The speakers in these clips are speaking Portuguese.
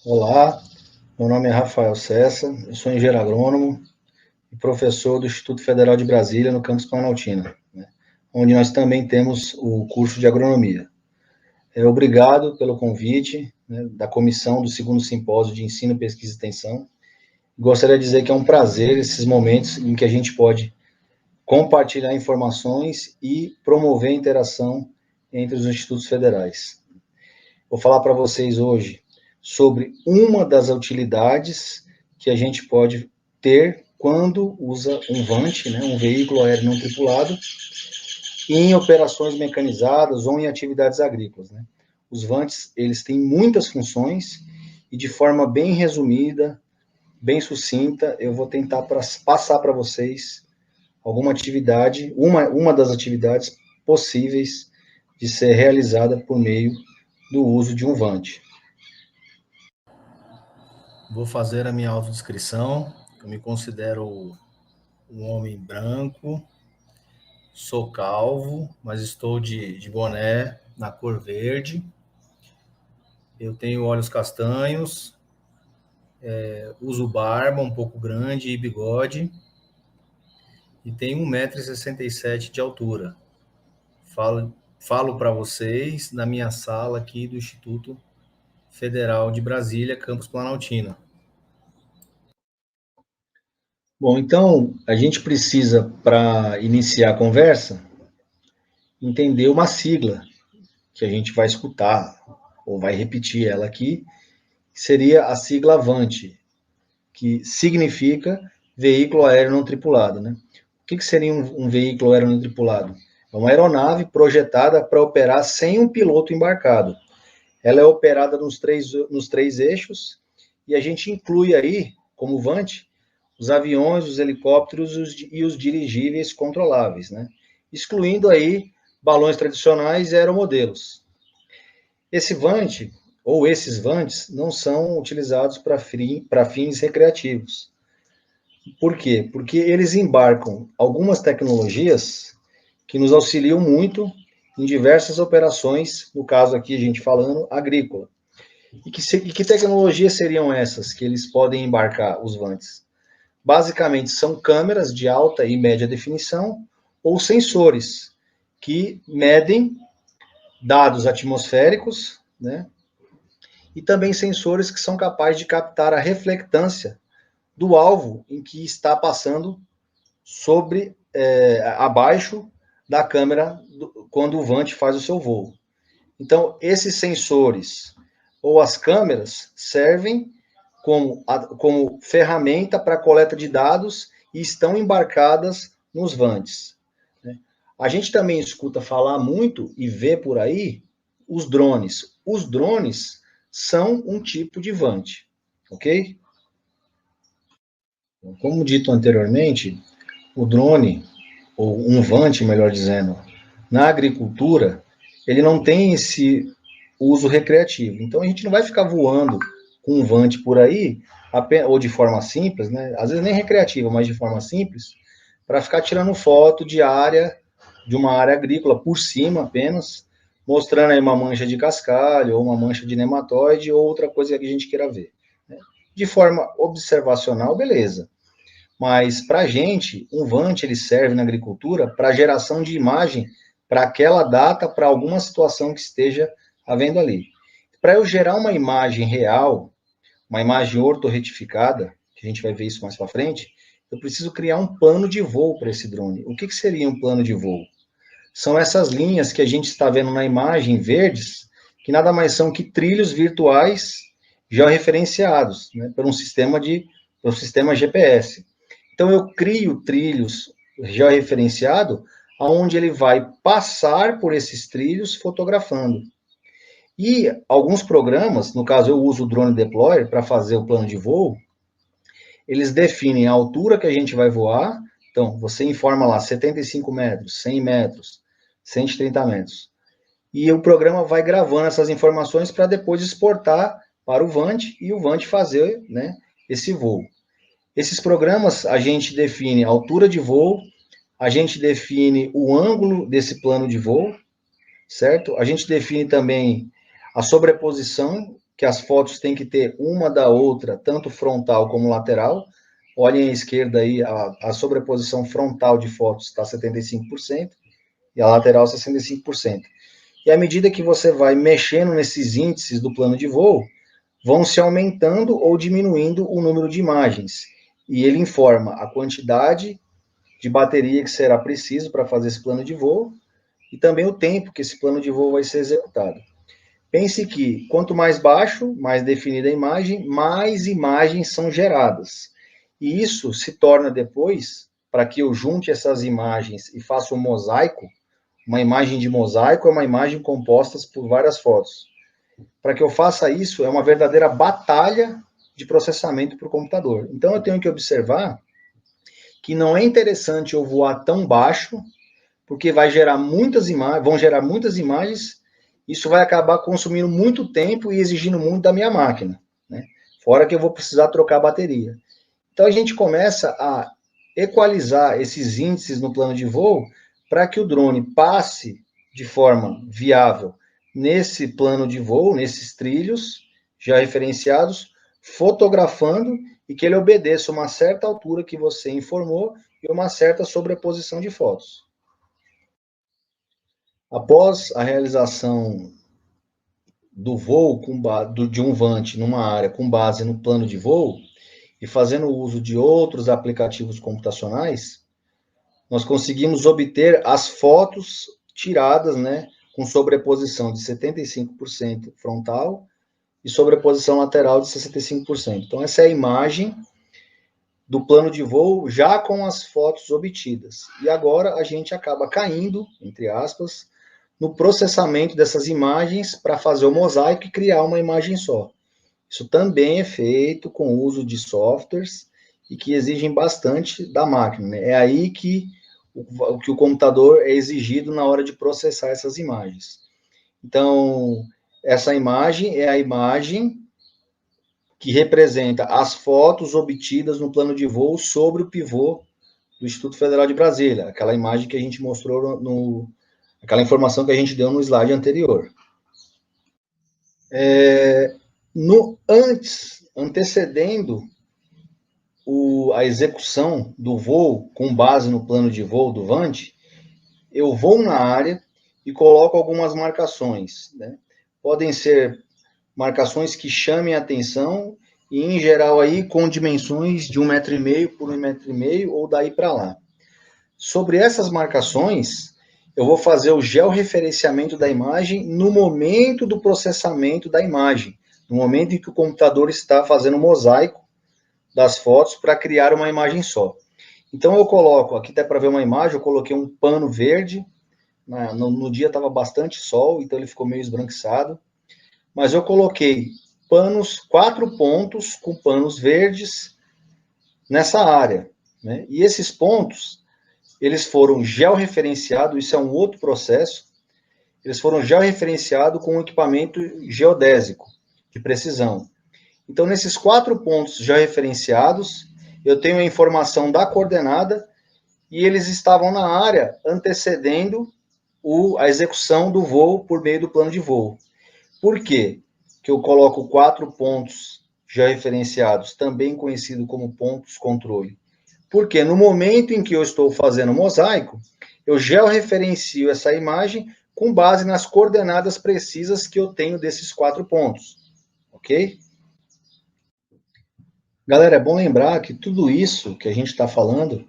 Olá, meu nome é Rafael Cessa, eu sou engenheiro agrônomo e professor do Instituto Federal de Brasília, no campus Planaltina, né, onde nós também temos o curso de agronomia. Obrigado pelo convite, né, da comissão do segundo simpósio de ensino, pesquisa e extensão. Gostaria de dizer que é um prazer esses momentos em que a gente pode compartilhar informações e promover a interação entre os institutos federais. Vou falar para vocês hoje sobre uma das utilidades que a gente pode ter quando usa um VANT, né, um veículo aéreo não tripulado, em operações mecanizadas ou em atividades agrícolas, né. Os VANTs, eles têm muitas funções e de forma bem resumida, bem sucinta, eu vou tentar passar para vocês alguma atividade, uma das atividades possíveis de ser realizada por meio do uso de um VANT. Vou fazer a minha autodescrição. Eu me considero um homem branco, sou calvo, mas estou de boné na cor verde. Eu tenho olhos castanhos, uso barba um pouco grande e bigode, e tenho 1,67 m de altura. Falo para vocês na minha sala aqui do Instituto Federal de Brasília, campus Planaltina. Bom, então, a gente precisa, para iniciar a conversa, entender uma sigla que a gente vai escutar, ou vai repetir ela aqui, que seria a sigla VANT, que significa Veículo Aéreo Não Tripulado, né? O que seria um veículo aéreo não tripulado? É uma aeronave projetada para operar sem um piloto embarcado. Ela é operada nos três eixos, e a gente inclui aí, como VANT, os aviões, os helicópteros e os dirigíveis controláveis, né? Excluindo aí balões tradicionais e aeromodelos. Esse VANT, ou esses VANTs, não são utilizados para fins recreativos. Por quê? Porque eles embarcam algumas tecnologias que nos auxiliam muito em diversas operações, no caso aqui a gente falando, agrícola. E que tecnologias seriam essas que eles podem embarcar, os VANTs? Basicamente, são câmeras de alta e média definição ou sensores que medem dados atmosféricos, né? E também sensores que são capazes de captar a reflectância do alvo em que está passando abaixo da câmera quando o VANT faz o seu voo. Então, esses sensores ou as câmeras servem como ferramenta para coleta de dados e estão embarcadas nos VANTs. Né? A gente também escuta falar muito e vê por aí os drones. Os drones são um tipo de VANT, ok? Como dito anteriormente, o drone, ou um VANT, melhor dizendo, na agricultura, ele não tem esse uso recreativo. Então, a gente não vai ficar voando com um VANT por aí, ou de forma simples, né? Às vezes nem recreativa, mas de forma simples, para ficar tirando foto de uma área agrícola por cima apenas, mostrando aí uma mancha de cascalho, ou uma mancha de nematóide, ou outra coisa que a gente queira ver. Né? De forma observacional, beleza. Mas para a gente, um VANT ele serve na agricultura para geração de imagem para aquela data, para alguma situação que esteja havendo ali. Para eu gerar uma imagem real, uma imagem ortorretificada, que a gente vai ver isso mais para frente, eu preciso criar um plano de voo para esse drone. O que seria um plano de voo? São essas linhas que a gente está vendo na imagem verdes, que nada mais são que trilhos virtuais georreferenciados, né, por um sistema GPS. Então, eu crio trilhos georreferenciado, onde ele vai passar por esses trilhos fotografando. E alguns programas, no caso eu uso o Drone Deployer para fazer o plano de voo, eles definem a altura que a gente vai voar. Então, você informa lá 75 metros, 100 metros, 130 metros. E o programa vai gravando essas informações para depois exportar para o VANT e o VANT fazer, né, esse voo. Esses programas, a gente define a altura de voo, a gente define o ângulo desse plano de voo, certo? A gente define também a sobreposição que as fotos têm que ter uma da outra, tanto frontal como lateral. Olhem à esquerda aí, a sobreposição frontal de fotos está 75% e a lateral 65%. E à medida que você vai mexendo nesses índices do plano de voo, vão se aumentando ou diminuindo o número de imagens. E ele informa a quantidade de bateria que será preciso para fazer esse plano de voo e também o tempo que esse plano de voo vai ser executado. Pense que quanto mais baixo, mais definida a imagem, mais imagens são geradas. E isso se torna depois, para que eu junte essas imagens e faça um mosaico, uma imagem de mosaico é uma imagem composta por várias fotos. Para que eu faça isso, é uma verdadeira batalha de processamento para o computador. Então, eu tenho que observar que não é interessante eu voar tão baixo, porque vão gerar muitas imagens, isso vai acabar consumindo muito tempo e exigindo muito da minha máquina, né? Fora que eu vou precisar trocar a bateria. Então, a gente começa a equalizar esses índices no plano de voo para que o drone passe de forma viável nesse plano de voo, nesses trilhos já referenciados, fotografando e que ele obedeça uma certa altura que você informou e uma certa sobreposição de fotos. Após a realização do voo de um vante numa área com base no plano de voo e fazendo uso de outros aplicativos computacionais, nós conseguimos obter as fotos tiradas, né, com sobreposição de 75% frontal e sobreposição lateral de 65%. Então, essa é a imagem do plano de voo já com as fotos obtidas. E agora a gente acaba caindo, entre aspas, no processamento dessas imagens para fazer o mosaico e criar uma imagem só. Isso também é feito com o uso de softwares e que exigem bastante da máquina, né? É aí que o computador é exigido na hora de processar essas imagens. Então, essa imagem é a imagem que representa as fotos obtidas no plano de voo sobre o pivô do Instituto Federal de Brasília, aquela imagem que a gente mostrou aquela informação que a gente deu no slide anterior. Antecedendo a execução do voo com base no plano de voo do VANT, eu vou na área e coloco algumas marcações, né? Podem ser marcações que chamem a atenção e, em geral, aí com dimensões de 1,5 m por 1,5 m ou daí para lá. Sobre essas marcações, eu vou fazer o georreferenciamento da imagem no momento do processamento da imagem, no momento em que o computador está fazendo o mosaico das fotos para criar uma imagem só. Então eu coloco, aqui dá para ver uma imagem, eu coloquei um pano verde, no dia estava bastante sol, então ele ficou meio esbranquiçado, mas eu coloquei 4 pontos com panos verdes nessa área, né? E esses pontos, eles foram georreferenciados, isso é um outro processo, eles foram georreferenciados com um equipamento geodésico, de precisão. Então, nesses 4 pontos georreferenciados, eu tenho a informação da coordenada e eles estavam na área antecedendo a execução do voo por meio do plano de voo. Por quê que eu coloco 4 pontos georreferenciados, também conhecido como pontos controle? Porque no momento em que eu estou fazendo o mosaico, eu georreferencio essa imagem com base nas coordenadas precisas que eu tenho desses 4 pontos. Ok? Galera, é bom lembrar que tudo isso que a gente está falando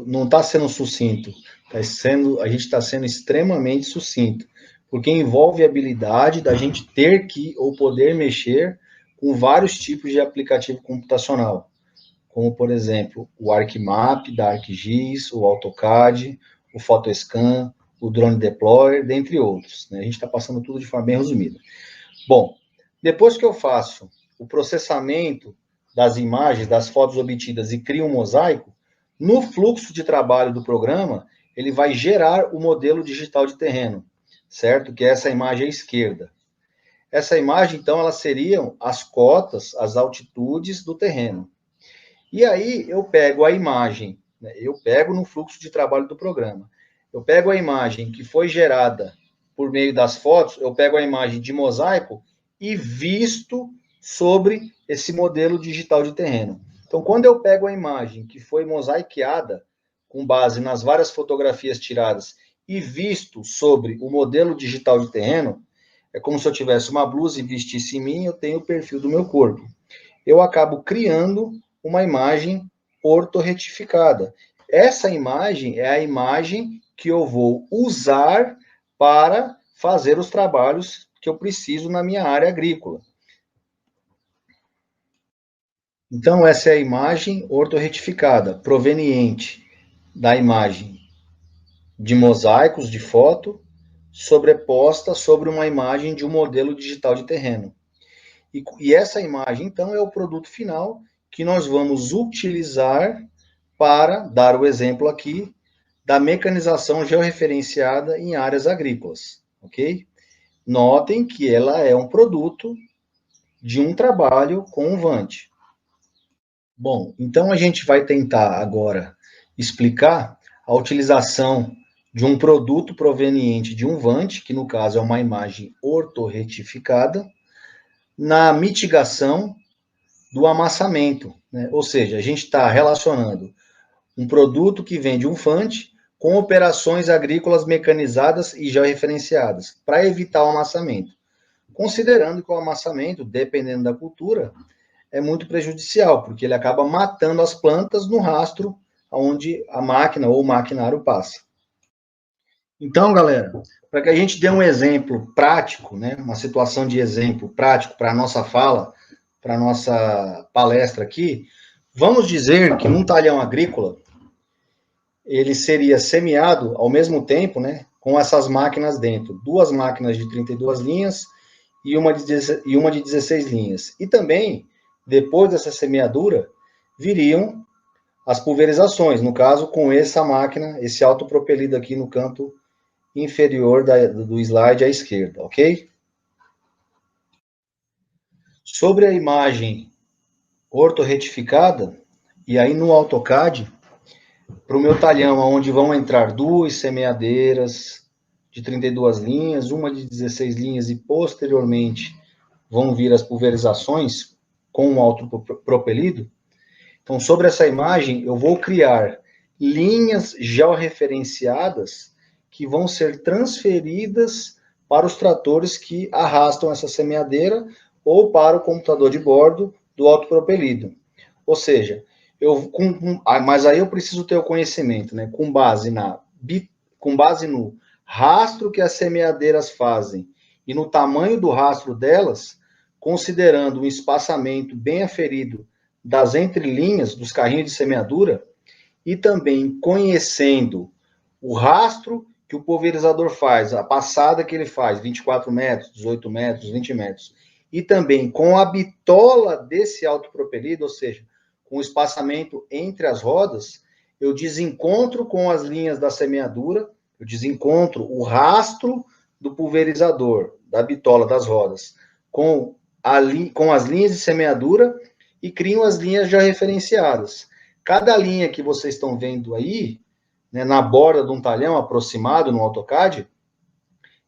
não está sendo sucinto, a gente está sendo extremamente sucinto, porque envolve a habilidade da gente ter que ou poder mexer com vários tipos de aplicativo computacional, como, por exemplo, o ArcMap da ArcGIS, o AutoCAD, o PhotoScan, o Drone Deployer, dentre outros, né? A gente está passando tudo de forma bem resumida. Bom, depois que eu faço o processamento das imagens, das fotos obtidas e crio um mosaico, no fluxo de trabalho do programa, ele vai gerar o modelo digital de terreno, certo? Que é essa imagem à esquerda. Essa imagem, então, elas seriam as cotas, as altitudes do terreno. E aí eu pego a imagem, né? Eu pego no fluxo de trabalho do programa. Eu pego a imagem que foi gerada por meio das fotos, eu pego a imagem de mosaico e visto sobre esse modelo digital de terreno. Então, quando eu pego a imagem que foi mosaiqueada, com base nas várias fotografias tiradas, e visto sobre o modelo digital de terreno, é como se eu tivesse uma blusa e vestisse em mim, eu tenho o perfil do meu corpo. Eu acabo criando uma imagem ortorretificada. Essa imagem é a imagem que eu vou usar para fazer os trabalhos que eu preciso na minha área agrícola. Então, essa é a imagem ortorretificada, proveniente da imagem de mosaicos de foto, sobreposta sobre uma imagem de um modelo digital de terreno. E essa imagem, então, é o produto final que nós vamos utilizar para dar o exemplo aqui da mecanização georreferenciada em áreas agrícolas, ok? Notem que ela é um produto de um trabalho com o Vant. Bom, então a gente vai tentar agora explicar a utilização de um produto proveniente de um Vant, que no caso é uma imagem ortorretificada, na mitigação do amassamento, né? Ou seja, a gente está relacionando um produto que vem de um Vant com operações agrícolas mecanizadas e georreferenciadas, para evitar o amassamento. Considerando que o amassamento, dependendo da cultura, é muito prejudicial, porque ele acaba matando as plantas no rastro onde a máquina ou o maquinário passa. Então, galera, para que a gente dê um exemplo prático, né, uma situação de exemplo prático para a nossa fala, para a nossa palestra aqui, vamos dizer que num talhão agrícola, ele seria semeado ao mesmo tempo, né, com essas máquinas dentro, duas máquinas de 32 linhas e uma de 16 linhas. E também, depois dessa semeadura, viriam as pulverizações, no caso, com essa máquina, esse autopropelido aqui no canto inferior do slide à esquerda, ok? Sobre a imagem ortorretificada, e aí no AutoCAD, para o meu talhão, onde vão entrar duas semeadeiras de 32 linhas, uma de 16 linhas e posteriormente vão vir as pulverizações com o autopropelido. Então, sobre essa imagem, eu vou criar linhas georreferenciadas que vão ser transferidas para os tratores que arrastam essa semeadeira ou para o computador de bordo do autopropelido. Ou seja, mas aí eu preciso ter o conhecimento, né? Com base no rastro que as semeadeiras fazem e no tamanho do rastro delas, considerando um espaçamento bem aferido das entrelinhas dos carrinhos de semeadura e também conhecendo o rastro que o pulverizador faz, a passada que ele faz, 24 metros, 18 metros, 20 metros, e também com a bitola desse autopropelido, ou seja, com o espaçamento entre as rodas, eu desencontro com as linhas da semeadura, eu desencontro o rastro do pulverizador, da bitola das rodas, com as linhas de semeadura e crio as linhas já referenciadas. Cada linha que vocês estão vendo aí, né, na borda de um talhão aproximado no AutoCAD,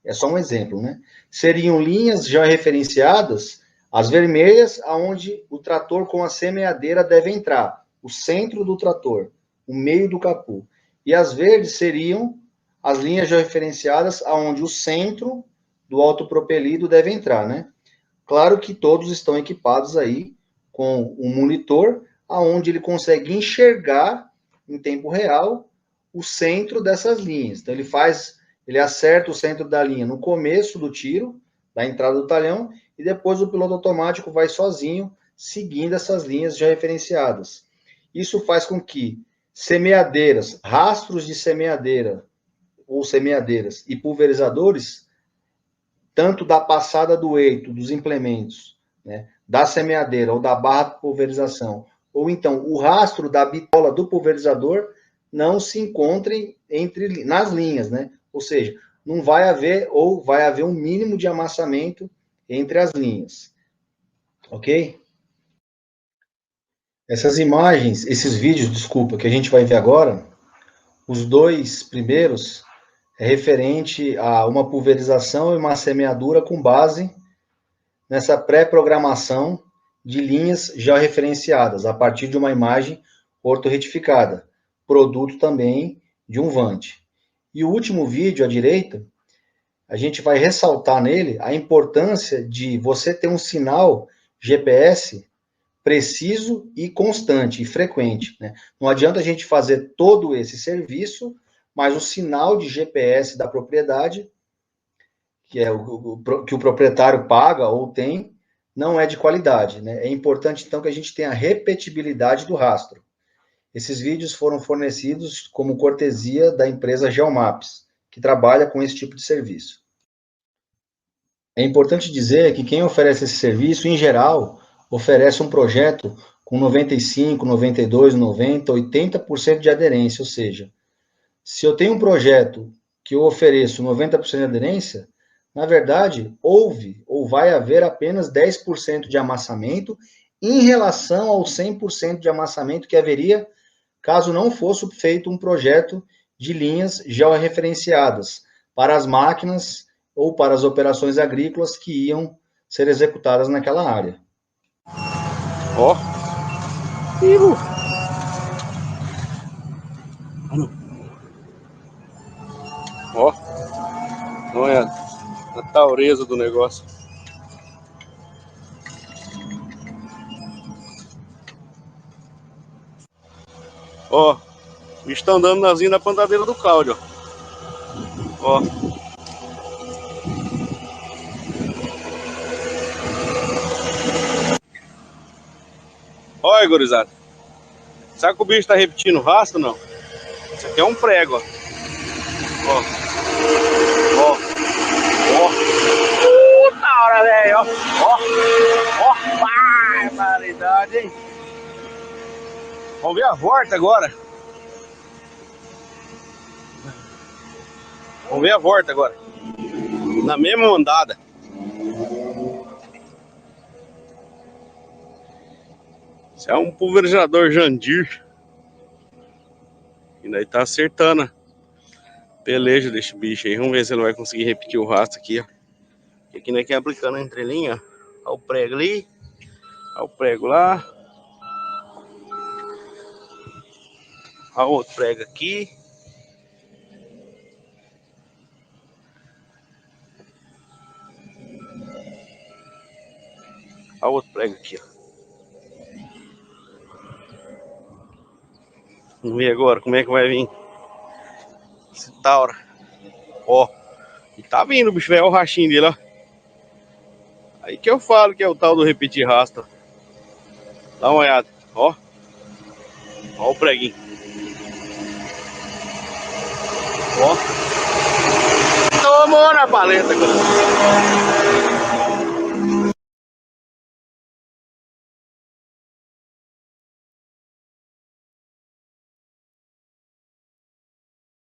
é só um exemplo, né? Seriam linhas já referenciadas, as vermelhas, aonde o trator com a semeadeira deve entrar, o centro do trator, o meio do capô. E as verdes seriam as linhas já referenciadas, aonde o centro do autopropelido deve entrar, né? Claro que todos estão equipados aí com um monitor, aonde ele consegue enxergar em tempo real o centro dessas linhas. Então ele acerta o centro da linha no começo do tiro, da entrada do talhão, e depois o piloto automático vai sozinho, seguindo essas linhas já referenciadas. Isso faz com que semeadeiras, rastros de semeadeira ou semeadeiras e pulverizadores, tanto da passada do eito, dos implementos, né, da semeadeira ou da barra de pulverização, ou então o rastro da bitola do pulverizador, não se encontrem nas linhas, né? Ou seja, não vai haver, ou vai haver um mínimo de amassamento entre as linhas. Ok? Essas imagens, esses vídeos, desculpa, que a gente vai ver agora, os dois primeiros é referente a uma pulverização e uma semeadura com base nessa pré-programação de linhas georreferenciadas, a partir de uma imagem ortorretificada, produto também de um Vant. E o último vídeo à direita, a gente vai ressaltar nele a importância de você ter um sinal GPS preciso e constante e frequente, né? Não adianta a gente fazer todo esse serviço, mas o sinal de GPS da propriedade, que é que o proprietário paga ou tem, não é de qualidade, né? É importante, então, que a gente tenha a repetibilidade do rastro. Esses vídeos foram fornecidos como cortesia da empresa Geomaps, que trabalha com esse tipo de serviço. É importante dizer que quem oferece esse serviço, em geral, oferece um projeto com 95, 92, 90, 80% de aderência, ou seja, se eu tenho um projeto que eu ofereço 90% de aderência, na verdade, houve ou vai haver apenas 10% de amassamento em relação ao 100% de amassamento que haveria caso não fosse feito um projeto de linhas georreferenciadas para as máquinas ou para as operações agrícolas que iam ser executadas naquela área. Ó. Ó. Olha a taureza do negócio. Ó. O bicho tá andando nazinho na plantadeira do Cláudio, ó. Olha, gurizada. Sabe que o bicho tá repetindo o rastro, não? Isso aqui é um prego, ó. Ó. Ó. Ó. Puta hora, velho, ó. Ó. Ó. Barbaridade, hein? Vamos ver a volta agora. Vamos ver a volta agora. Na mesma andada. Isso é um pulverizador Jandir. E daí tá acertando a peleja desse bicho aí. Vamos ver se ele vai conseguir repetir o rastro aqui, ó. Aqui nós aqui aplicando a entrelinha, ó. Olha o prego ali. Olha o prego lá. Olha o outro prego aqui. Olha o outro prego aqui, ó. Vamos ver agora como é que vai vir esse taura. Ó. E tá vindo o bicho, velho. Olha o rachinho dele, ó. Aí que eu falo que é o tal do repetir rastro. Dá uma olhada, ó. Ó o preguinho. Ó. Tomou na paleta, cara.